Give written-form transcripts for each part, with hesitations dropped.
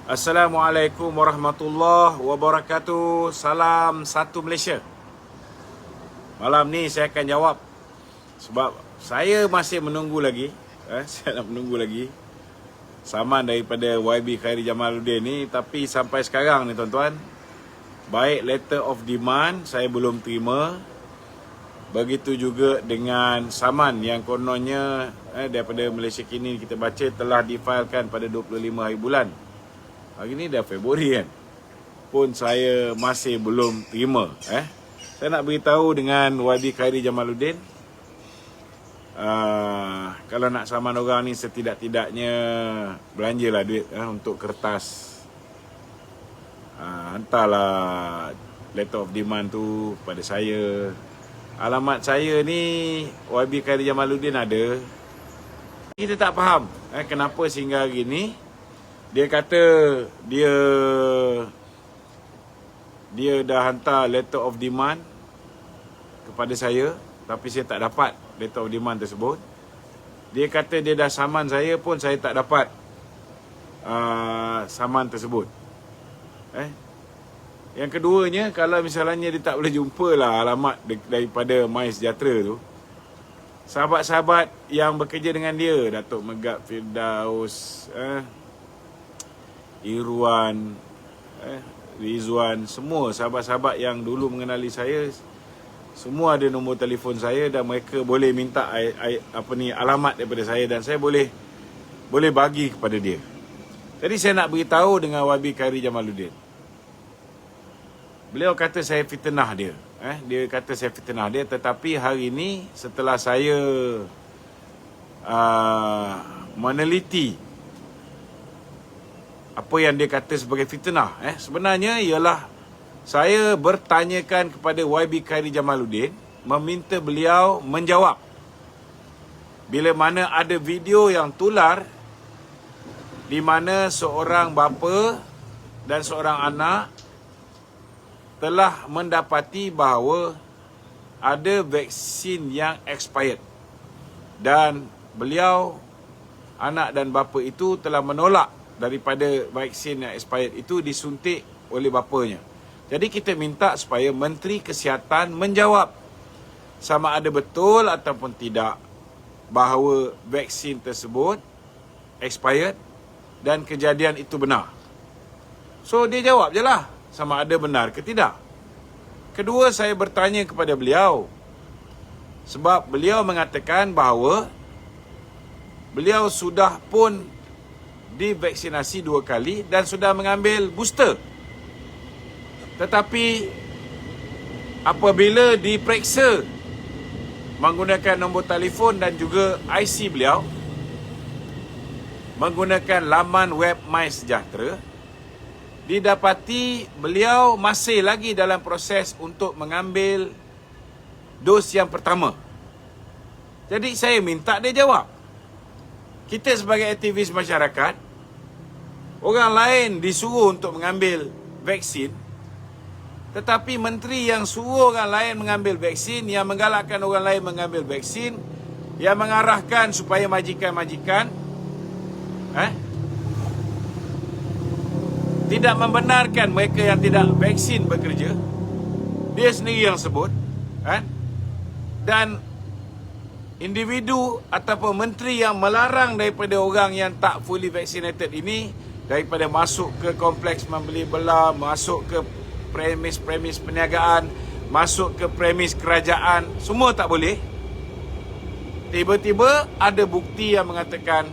Assalamualaikum warahmatullahi wabarakatuh. Salam satu Malaysia. Malam ni saya akan jawab sebab saya masih menunggu lagi. Saya nak menunggu lagi saman daripada YB Khairi Jamaluddin ni. Tapi sampai sekarang ni tuan-tuan, baik letter of demand saya belum terima. Begitu juga dengan saman yang kononnya daripada Malaysia Kini kita baca telah difailkan pada 25 hari bulan. Hari ni dah Februari kan. Pun saya masih belum terima. Saya nak beritahu dengan YB Khairi Jamaluddin, kalau nak saman orang ni setidak-tidaknya belanjalah duit untuk kertas. Hantarlah letter of demand tu pada saya. Alamat saya ni YB Khairi Jamaluddin ada. Kita tak faham kenapa sehingga hari ni dia kata dia dah hantar letter of demand kepada saya, tapi saya tak dapat letter of demand tersebut. Dia kata dia dah saman saya pun saya tak dapat saman tersebut. Yang keduanya, kalau misalnya dia tak boleh jumpa lah alamat daripada MySejahtera tu, sahabat-sahabat yang bekerja dengan dia, Datuk Megat Firdaus, Irwan, Rizwan, semua sahabat-sahabat yang dulu mengenali saya, semua ada nombor telefon saya dan mereka boleh minta alamat daripada saya dan saya boleh bagi kepada dia. Jadi saya nak beritahu dengan YB Khairi Jamaluddin. Beliau kata saya fitnah dia. Dia kata saya fitnah dia, tetapi hari ini setelah saya meneliti apa yang dia kata sebagai fitnah, sebenarnya ialah saya bertanyakan kepada YB Khairi Jamaluddin, meminta beliau menjawab bila mana ada video yang tular di mana seorang bapa dan seorang anak telah mendapati bahawa ada vaksin yang expired dan beliau, anak dan bapa itu telah menolak daripada vaksin yang expired itu disuntik oleh bapanya. Jadi kita minta supaya Menteri Kesihatan menjawab sama ada betul ataupun tidak bahawa vaksin tersebut expired dan kejadian itu benar. So dia jawab je lah sama ada benar ke tidak. Kedua, saya bertanya kepada beliau sebab beliau mengatakan bahawa beliau sudah pun divaksinasi 2 kali dan sudah mengambil booster. Tetapi apabila diperiksa menggunakan nombor telefon dan juga IC beliau, menggunakan laman web MySejahtera, didapati beliau masih lagi dalam proses untuk mengambil dos yang pertama. Jadi saya minta dia jawab. Kita sebagai aktivis masyarakat, orang lain disuruh untuk mengambil vaksin, tetapi menteri yang suruh orang lain mengambil vaksin, yang menggalakkan orang lain mengambil vaksin, yang mengarahkan supaya majikan-majikan tidak membenarkan mereka yang tidak vaksin bekerja, dia sendiri yang sebut, dan individu ataupun menteri yang melarang daripada orang yang tak fully vaccinated ini daripada masuk ke kompleks membeli belah, masuk ke premis perniagaan, masuk ke premis kerajaan, semua tak boleh. Tiba-tiba ada bukti yang mengatakan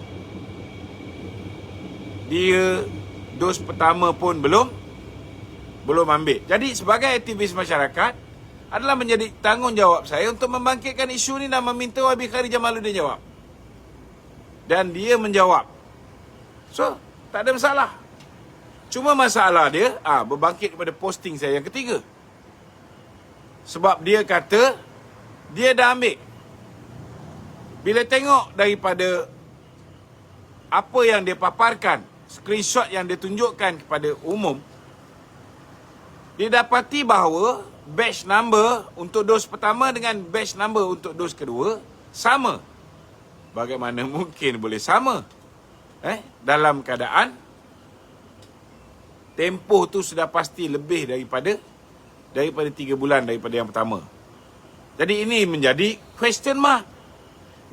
dia dos pertama pun belum ambil. Jadi sebagai aktivis masyarakat adalah menjadi tanggungjawab saya untuk membangkitkan isu ni dan meminta YB Khairi Jamaluddin jawab. Dan dia menjawab. So, tak ada masalah. Cuma masalah dia berbangkit kepada posting saya yang ketiga. Sebab dia kata dia dah ambil. Bila tengok daripada apa yang dia paparkan, screenshot yang ditunjukkan kepada umum, didapati bahawa batch number untuk dos pertama dengan batch number untuk dos kedua sama. Bagaimana mungkin boleh sama? Dalam keadaan tempoh tu sudah pasti lebih daripada 3 bulan daripada yang pertama. Jadi ini menjadi question mark.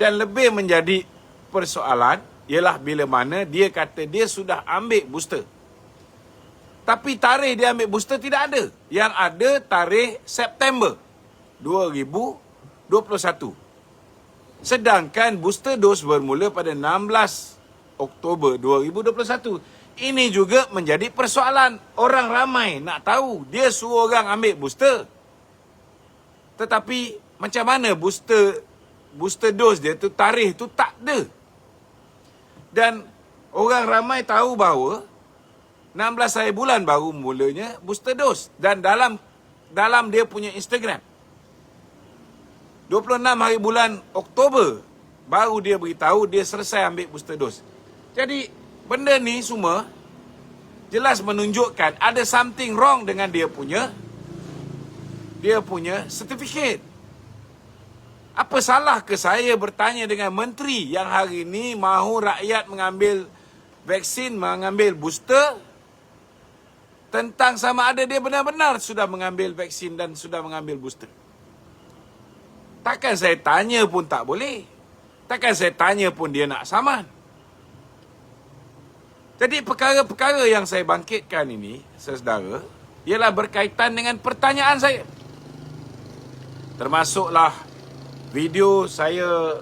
Dan lebih menjadi persoalan ialah bila mana dia kata dia sudah ambil booster. Tapi tarikh dia ambil booster tidak ada. Yang ada tarikh September 2021. Sedangkan booster dose bermula pada 16 Oktober 2021. Ini juga menjadi persoalan. Orang ramai nak tahu. Dia suruh orang ambil booster. Tetapi macam mana booster dose dia tu, tarikh tu tak ada. Dan orang ramai tahu bahawa 16 hari bulan baru mulanya booster dose. Dan dalam dia punya Instagram, 26 hari bulan Oktober baru dia beritahu dia selesai ambil booster dose. Jadi benda ni semua jelas menunjukkan ada something wrong dengan dia punya sertifikat. Apa salah ke saya bertanya dengan menteri yang hari ini mahu rakyat mengambil vaksin, mengambil booster, tentang sama ada dia benar-benar sudah mengambil vaksin dan sudah mengambil booster. Takkan saya tanya pun tak boleh. Takkan saya tanya pun dia nak saman. Jadi perkara-perkara yang saya bangkitkan ini, saudara, ialah berkaitan dengan pertanyaan saya. Termasuklah video saya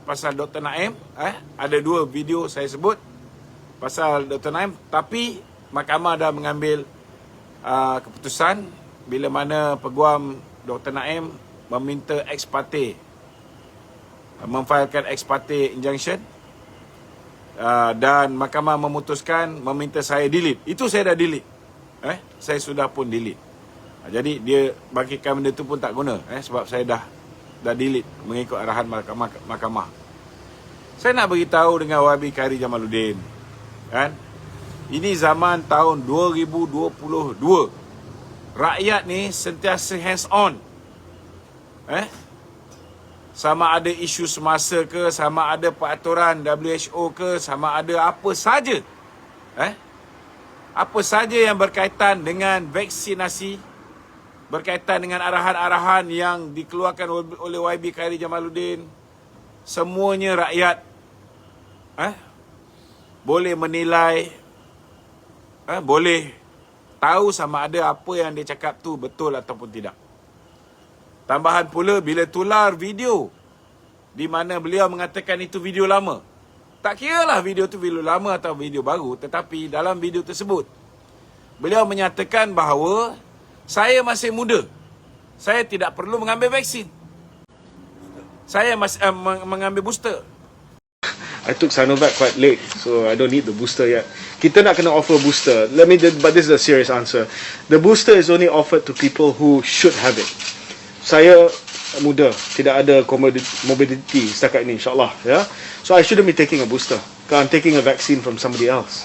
pasal Dr. Naim. Ada 2 video saya sebut pasal Dr. Naim. Tapi mahkamah dah mengambil keputusan bila mana peguam Dr. Naim meminta ex parte, memfailkan ex parte injunction. Dan mahkamah memutuskan meminta saya delete. Itu saya dah delete. Saya sudah pun delete. Jadi dia bangkitkan benda tu pun tak guna. Sebab saya dah delete mengikut arahan mahkamah. Saya nak beritahu dengan YB Khairy Jamaluddin, kan? Ini zaman tahun 2022. Rakyat ni sentiasa hands on. Sama ada isu semasa ke, sama ada peraturan WHO ke, sama ada apa saja. Apa saja yang berkaitan dengan vaksinasi, berkaitan dengan arahan-arahan yang dikeluarkan oleh YB Khairy Jamaluddin, semuanya rakyat boleh menilai, boleh tahu sama ada apa yang dia cakap tu betul ataupun tidak. Tambahan pula bila tular video di mana beliau mengatakan itu video lama. Tak kiralah video tu video lama atau video baru, tetapi dalam video tersebut beliau menyatakan bahawa saya masih muda. Saya tidak perlu mengambil vaksin. Saya masih mengambil booster. I took Sinovac quite late, so I don't need the booster yet. Kita nak kena offer booster. But this is a serious answer. The booster is only offered to people who should have it. Saya muda, tidak ada morbidity setakat ini, insyaAllah. Ya? So I shouldn't be taking a booster. Because I'm taking a vaccine from somebody else.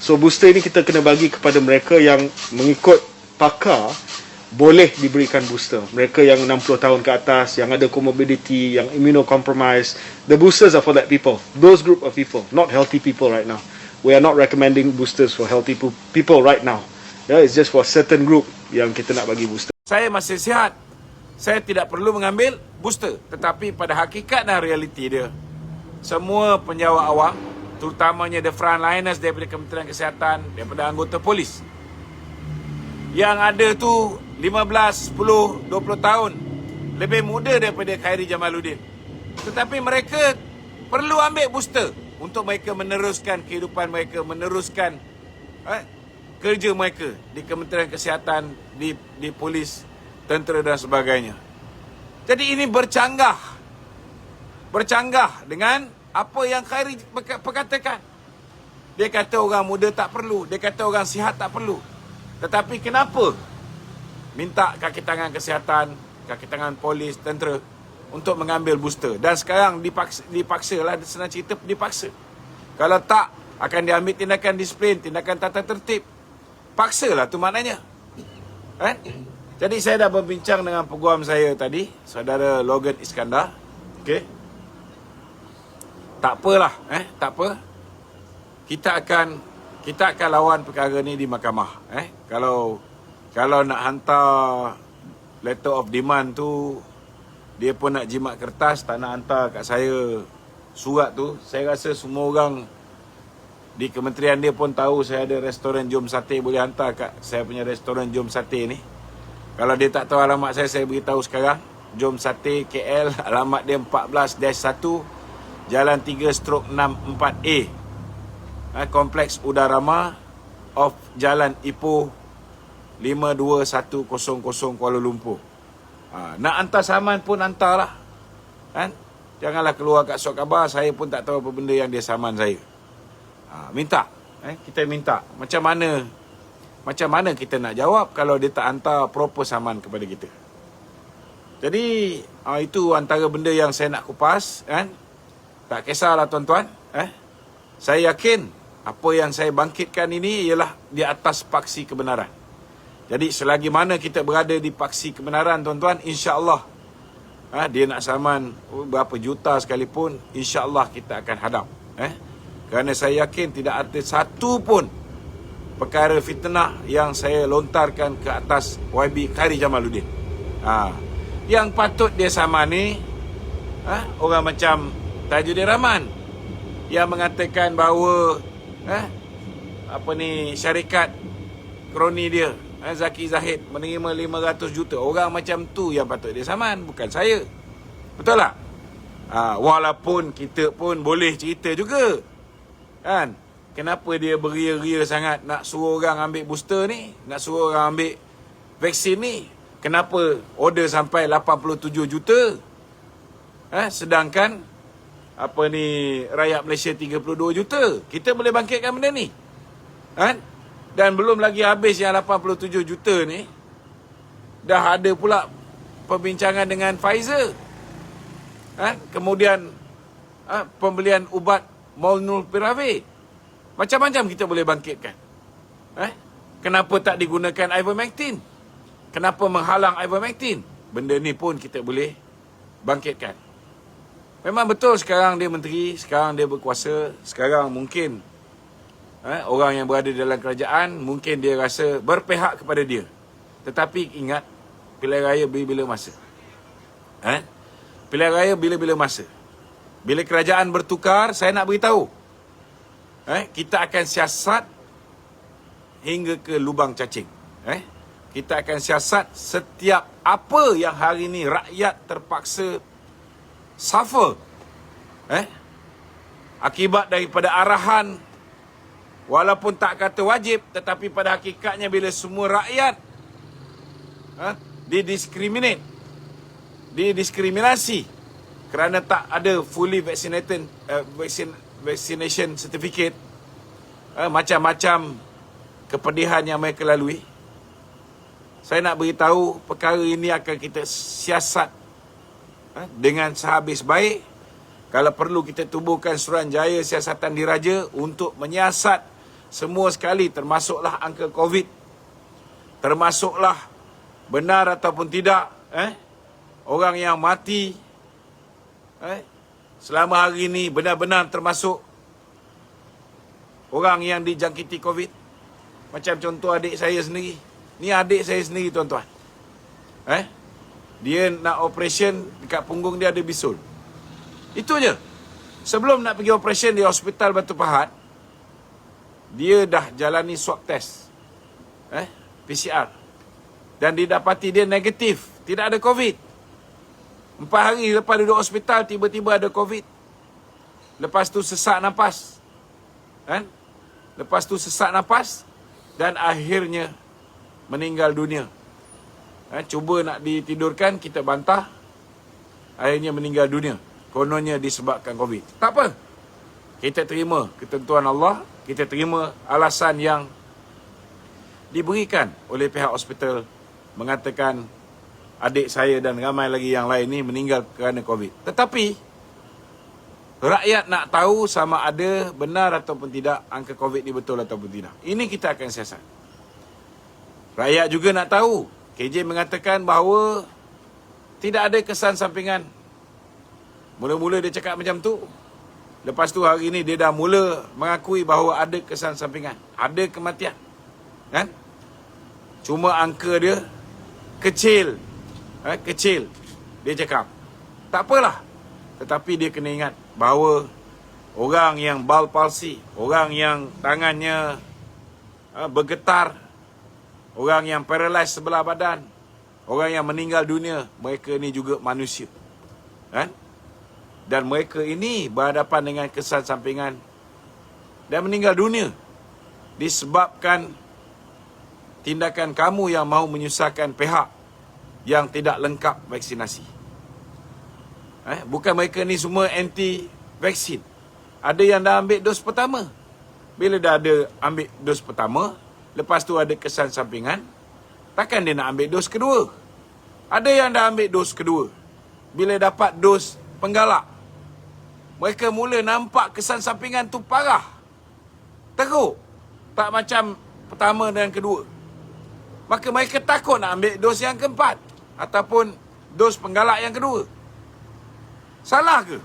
So booster ini kita kena bagi kepada mereka yang mengikut pakar boleh diberikan booster. Mereka yang 60 tahun ke atas, yang ada comorbidity, yang immunocompromised. The boosters are for that people. Those group of people, not healthy people right now. We are not recommending boosters for healthy people right now. Yeah, it's just for certain group yang kita nak bagi booster. Saya masih sihat. Saya tidak perlu mengambil booster. Tetapi pada hakikat dan realiti dia, semua penjawat awam, terutamanya the frontliners daripada Kementerian Kesihatan, daripada anggota polis, yang ada tu 15, 10, 20 tahun lebih muda daripada Khairy Jamaluddin. Tetapi mereka perlu ambil booster untuk mereka meneruskan kehidupan mereka, meneruskan kerja mereka di Kementerian Kesihatan, di polis, tentera dan sebagainya. Jadi ini bercanggah dengan apa yang Khairy perkatakan. Dia kata orang muda tak perlu, dia kata orang sihat tak perlu. Tetapi kenapa minta kaki tangan kesihatan, kaki tangan polis, tentera untuk mengambil booster? Dan sekarang dipaksa lah, senang cerita dipaksa. Kalau tak, akan diambil tindakan disiplin, tindakan tata tertib. Paksalah tu maknanya. Jadi saya dah berbincang dengan peguam saya tadi, saudara Logan Iskandar. Okey. Tak apalah, tak apa. Kita kita akan lawan perkara ni di mahkamah. Kalau nak hantar letter of demand tu, dia pun nak jimat kertas, tak nak hantar kat saya surat tu. Saya rasa semua orang di kementerian dia pun tahu saya ada restoran Jom Sate, boleh hantar kat saya punya restoran Jom Sate ni. Kalau dia tak tahu alamat saya beritahu sekarang. Jom Sate KL, alamat dia 14-1 Jalan 3/64A, Kompleks Udarama off Jalan Ipoh 52100 Kuala Lumpur. Nak hantar saman pun hantarlah, kan? Janganlah keluar kat surat khabar, saya pun tak tahu apa benda yang dia saman saya. Minta, kita minta. Macam mana kita nak jawab kalau dia tak hantar proper saman kepada kita? Jadi itu antara benda yang saya nak kupas, kan? Tak kisahlah tuan-tuan, saya yakin apa yang saya bangkitkan ini ialah di atas paksi kebenaran. Jadi selagi mana kita berada di paksi kebenaran, tuan-tuan, insya-Allah dia nak saman berapa juta sekalipun, insya-Allah kita akan hadap, kerana saya yakin tidak ada satu pun perkara fitnah yang saya lontarkan ke atas YB Khairi Jamaluddin. Yang patut dia saman ni orang macam Tajuddin Rahman yang mengatakan bahawa syarikat kroni dia Zaki Zahid menerima 500 juta. Orang macam tu yang patut dia saman, bukan saya. Betul tak? Walaupun kita pun boleh cerita juga, kan? Kenapa dia beria-ria sangat nak suruh orang ambil booster ni, nak suruh orang ambil vaksin ni? Kenapa order sampai 87 juta? Sedangkan rakyat Malaysia 32 juta. Kita boleh bangkitkan benda ni, kan? Dan belum lagi habis yang 87 juta ni, dah ada pula perbincangan dengan Pfizer, kemudian pembelian ubat Molnupiravir. Macam-macam kita boleh bangkitkan. Kenapa tak digunakan ivermectin? Kenapa menghalang ivermectin? Benda ni pun kita boleh bangkitkan. Memang betul sekarang dia menteri, sekarang dia berkuasa, sekarang mungkin orang yang berada dalam kerajaan mungkin dia rasa berpihak kepada dia. Tetapi ingat, pilihan raya bila-bila masa. Pilihan raya bila-bila masa. Bila kerajaan bertukar, saya nak beritahu, kita akan siasat hingga ke lubang cacing. Kita akan siasat setiap apa yang hari ini rakyat terpaksa suffer, akibat daripada arahan, walaupun tak kata wajib, tetapi pada hakikatnya bila semua rakyat didiskriminasi kerana tak ada fully vaccination certificate, macam-macam kepedihan yang mereka lalui. Saya nak beritahu, perkara ini akan kita siasat dengan sehabis baik. Kalau perlu kita tubuhkan Suruhanjaya Siasatan Diraja untuk menyiasat semua sekali, termasuklah angka COVID, termasuklah benar ataupun tidak orang yang mati selama hari ini benar-benar termasuk orang yang dijangkiti COVID. Macam contoh adik saya sendiri. Ni adik saya sendiri, tuan-tuan. Dia nak operation, dekat punggung dia ada bisul. Itu je. Sebelum nak pergi operation di Hospital Batu Pahat, dia dah jalani swab test, PCR, dan didapati dia negatif, tidak ada COVID. 4 hari lepas duduk hospital, tiba-tiba ada COVID. Lepas tu sesak nafas, lepas tu sesak nafas, dan akhirnya meninggal dunia. Cuba nak ditidurkan, kita bantah, akhirnya meninggal dunia. Kononnya disebabkan COVID. Tak apa, kita terima ketentuan Allah, kita terima alasan yang diberikan oleh pihak hospital, mengatakan adik saya dan ramai lagi yang lain ni meninggal kerana COVID. Tetapi rakyat nak tahu sama ada benar ataupun tidak angka COVID ni betul ataupun tidak. Ini kita akan siasat. Rakyat juga nak tahu. KJ mengatakan bahawa tidak ada kesan sampingan. Mula-mula dia cakap macam tu. Lepas tu hari ni dia dah mula mengakui bahawa ada kesan sampingan, ada kematian. Kan? Cuma angka dia kecil. Kecil. Dia cakap. Tak apalah. Tetapi dia kena ingat bahawa orang yang bal palsi, orang yang tangannya bergetar, orang yang paralyzed sebelah badan, orang yang meninggal dunia, mereka ni juga manusia. Kan? Dan mereka ini berhadapan dengan kesan sampingan dan meninggal dunia disebabkan tindakan kamu yang mahu menyusahkan pihak yang tidak lengkap vaksinasi. Bukan mereka ni semua anti vaksin. Ada yang dah ambil dos pertama. Bila dah ada ambil dos pertama, lepas tu ada kesan sampingan, takkan dia nak ambil dos kedua. Ada yang dah ambil dos kedua. Bila dapat dos penggalak, mereka mula nampak kesan sampingan tu parah. Teruk. Tak macam pertama dan kedua. Maka mereka takut nak ambil dos yang keempat. Ataupun dos penggalak yang kedua. Salah ke?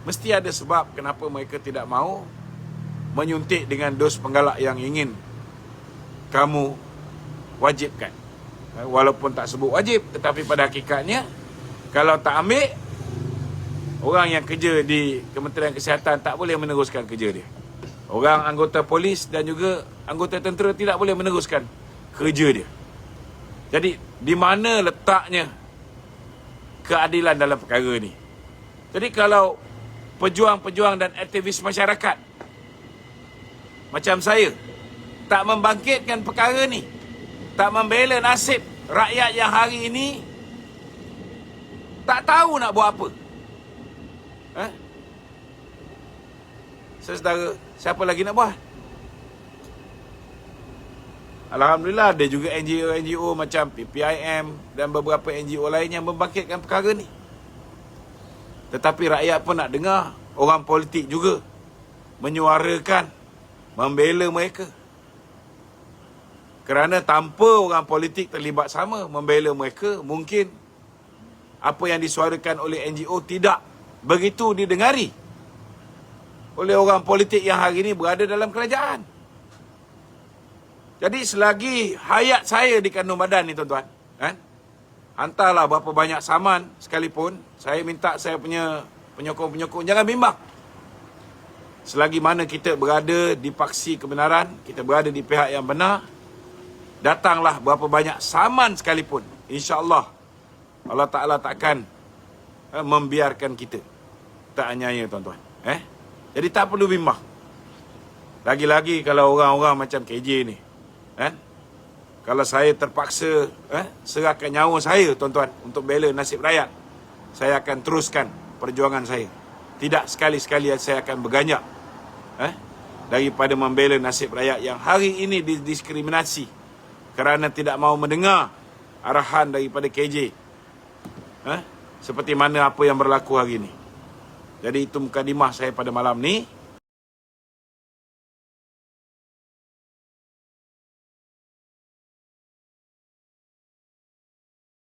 Mesti ada sebab kenapa mereka tidak mahu menyuntik dengan dos penggalak yang ingin kamu wajibkan. Walaupun tak sebut wajib, tetapi pada hakikatnya, kalau tak ambil, orang yang kerja di Kementerian Kesihatan tak boleh meneruskan kerja dia. Orang anggota polis dan juga anggota tentera tidak boleh meneruskan kerja dia. Jadi, di mana letaknya keadilan dalam perkara ni? Jadi, kalau pejuang-pejuang dan aktivis masyarakat macam saya tak membangkitkan perkara ni, tak membela nasib rakyat yang hari ini tak tahu nak buat apa. Saudara, siapa lagi nak buat? Alhamdulillah ada juga NGO macam PPIM dan beberapa NGO lain yang membangkitkan perkara ni. Tetapi rakyat pun nak dengar orang politik juga menyuarakan, membela mereka. Kerana tanpa orang politik terlibat sama membela mereka, mungkin apa yang disuarakan oleh NGO tidak begitu didengari oleh orang politik yang hari ini berada dalam kerajaan. Jadi selagi hayat saya di kandung badan ni tuan-tuan, hantarlah berapa banyak saman sekalipun, saya minta saya punya penyokong-penyokong jangan bimbang. Selagi mana kita berada di paksi kebenaran, kita berada di pihak yang benar, datanglah berapa banyak saman sekalipun, insya-Allah Allah Ta'ala takkan membiarkan kita tak aniaya tuan-tuan. Jadi tak perlu bimbang. Lagi-lagi kalau orang-orang macam KJ ni, kalau saya terpaksa serahkan nyawa saya tuan-tuan untuk bela nasib rakyat, saya akan teruskan perjuangan saya. Tidak sekali-sekali saya akan berganjak daripada membela nasib rakyat yang hari ini didiskriminasi kerana tidak mahu mendengar arahan daripada KJ. Seperti mana apa yang berlaku hari ini. Jadi itu mukadimah saya pada malam ni.